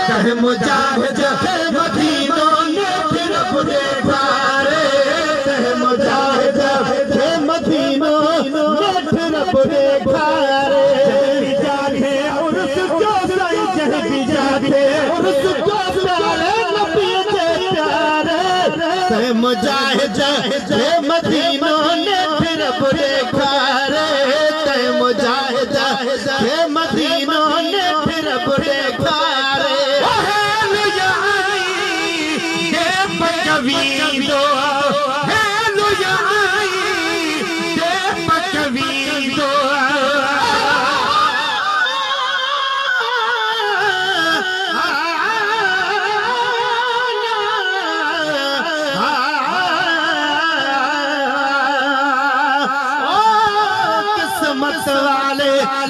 कहे मुजाहिद मदीनों ने फिर देखा रे, कहे मुजाहिद मदीनों ने फिर देखा रे। जागे उर्स को साईं जह भी जागे उर्स को प्यारे नबी के प्यारे, कहे मुजाहिद मदीनों ने फिर देखा रे, कहे मुजाहिद मदीनों ने फिर देखा रे।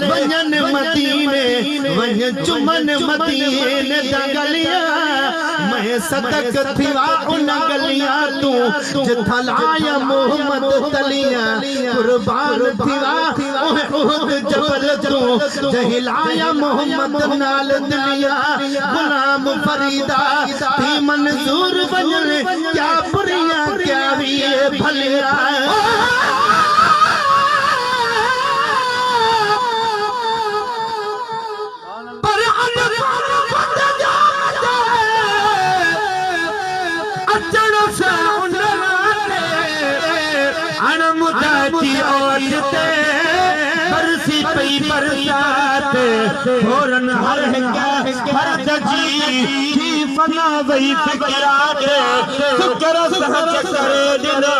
वंजन मदीने वंज चुमन मदीने दगलियां, मैं सदक थिवा उन गलियां तू जिथा लाया मोहम्मद तलियां, कुर्बान थिवा उहद जबल तू जहिलाया मोहम्मद नाल दुनिया। गुलाम फरीदा थी मंजूर वंजन क्या बुरिया क्या भी भलिया। बरसी पई बरसात होरन हर जी फना वही फिकरात, शुक्र सहज करे दिनो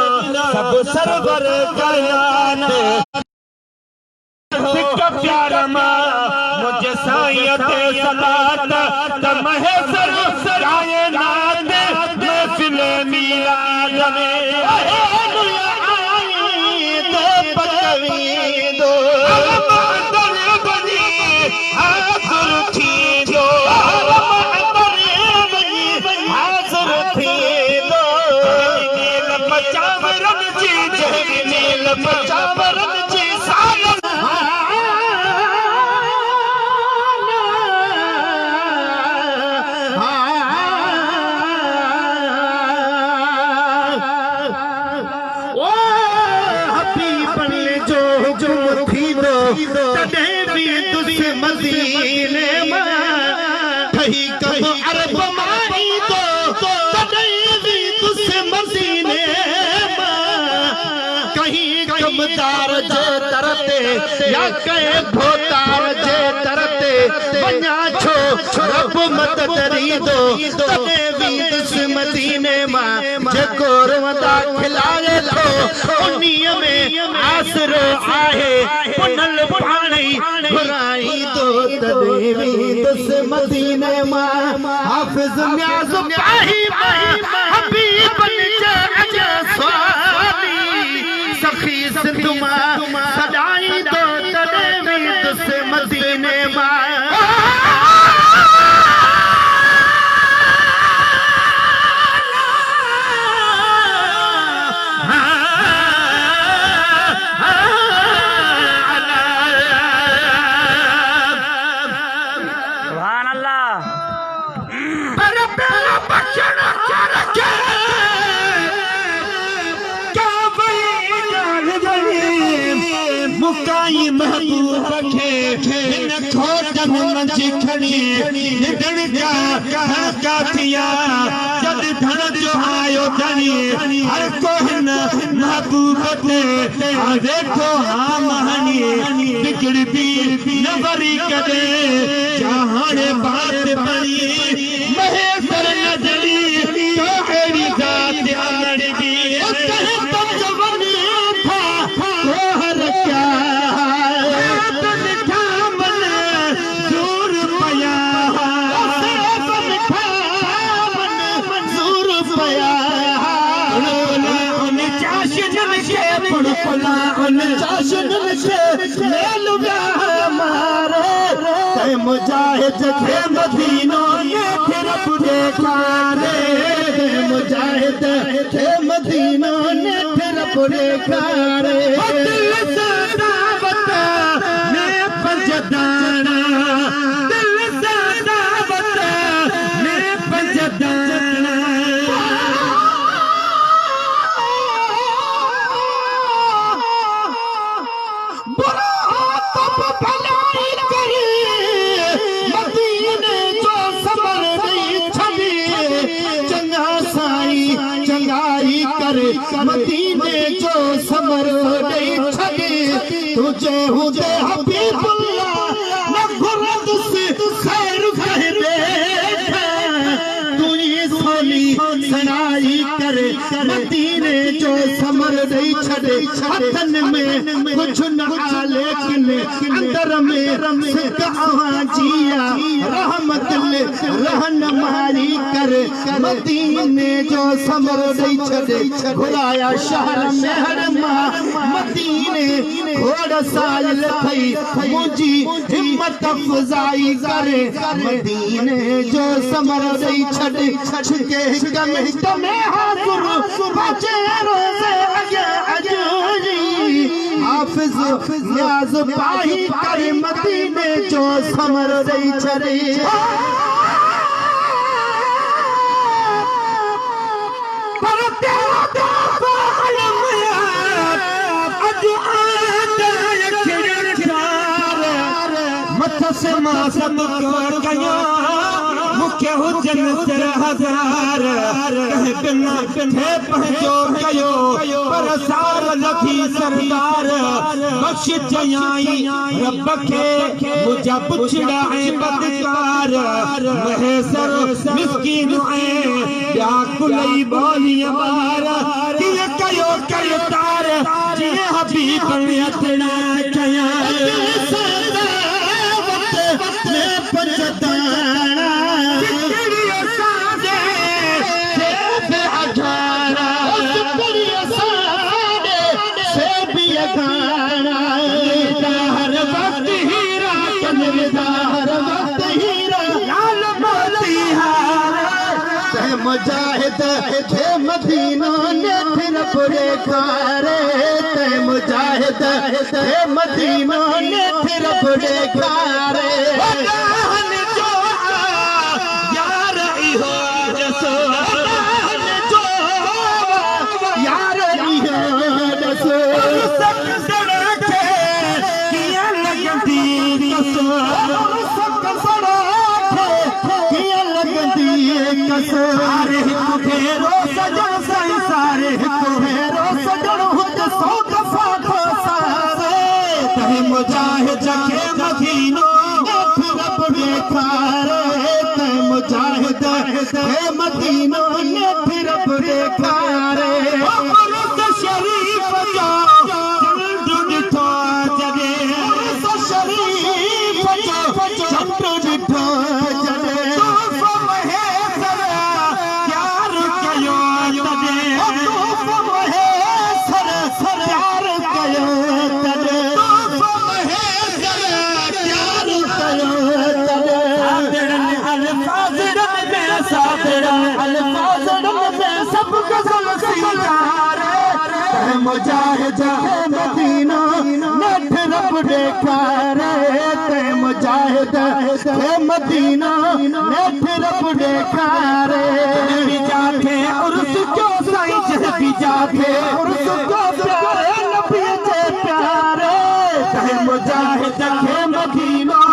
सब सरवर करयान। सिक प्यार मुझे साईं ते सलात तमहे सर कायनात महफिल मिलाद में मदीने में कहीं कब अरब मारी तो भी तुझसे मदीने में, कहीं कमदार जे तरते या कहे भोतार जे तरते बन्या छो रब मदद री दो तने भी तुझसे मदीने में जे कोरवदा खिलाए तो उन्हीं में आसरो आहे पुनल पानी घुराई दो तदेवी दस मदीने में। हाफिज न्याज़ पाही हबीब अजा स्वाली सखी सिंधुमा सजाई दो तदेवी दस मदीने में। मुकाई महबूब खे इन खोटन मंझि खणी निडण का काथिया जद धन जो आयो धनी हर को हिन महबूब ते देखो हाँ महनी बिगड़ भी न बरी कदे जहाने बात बनी महेश्वर नजरी तो हेरी जात अमरगी तुम जवानी था हर क्या मुजाहिद थे मदीनों ने फिर देखा रे, मुजाहिद थे मदीनों ने फिर देखा रे। दिल से दावत में पंजदाना, दिल से दावत मदीने जो समर ॾेई छॾे तुझे हुजे हबीबुल्लाह न घुरद से खैर कहे बेठा तुई सोनी सनाई करे मदीने जो समर ॾेई छॾे हथन में कुछ न आ लेकिन अंदर में सिक आवाजिया रहमत रहनुमाई करे मदीने जो समर ॾेई छॾे घुराया शहर मेहरमा मदीने घोड़ साइल थई मुंहिंजी हिम्मत अफ़ज़ाई करे मदीने जो समर ॾेई छॾे छिके हिक मिंट में हाज़ुर बचे रोज़े अॻियां अजूरी हाफ़िज़ नियाज़ पाही करे मदीने जो समर ॾेई छॾे से मासम कर गया मुख्य हुजन से हजार कह बिना थे पहचो गयो पर सार लखी सरदार बख्श जयाई रब के मुझा पुछड़ा है बदकार महसर मिस्कीन है या कुलई बोली बार किए कयो कयो तार जिए हबीब अतड़ा कया पचताना चिड़िया सादे से अठारा चिड़िया सादे से भी अठारा हर वक्त हीरा कनविदा हर वक्त हीरा लाल मोती हारा मुजाहिद थे मदीना ने फिर पूरे खारे ते मुजाहिद थे मदीना ने फिर पूरे खारे सारे भेरो सजन साईं सारे भेरो सजन हुज सौ दफा सारे कहीं मुजाहिद के मदीनो रब देखारे कहीं मुजाहिद के मदीनो ने फिर रब देखारे शरीफ जो चंद दिठो जगे शरीफ जो चंद दिठो जगे मुजाहिद मदीना नेठ रब देखारे ते मुजाहिद मदीना नेठ रब देखारे जाके उर्स जो साईं भी जाके उर्स जो प्यारे नबी जे प्यारे ते मुजाहिद मदीना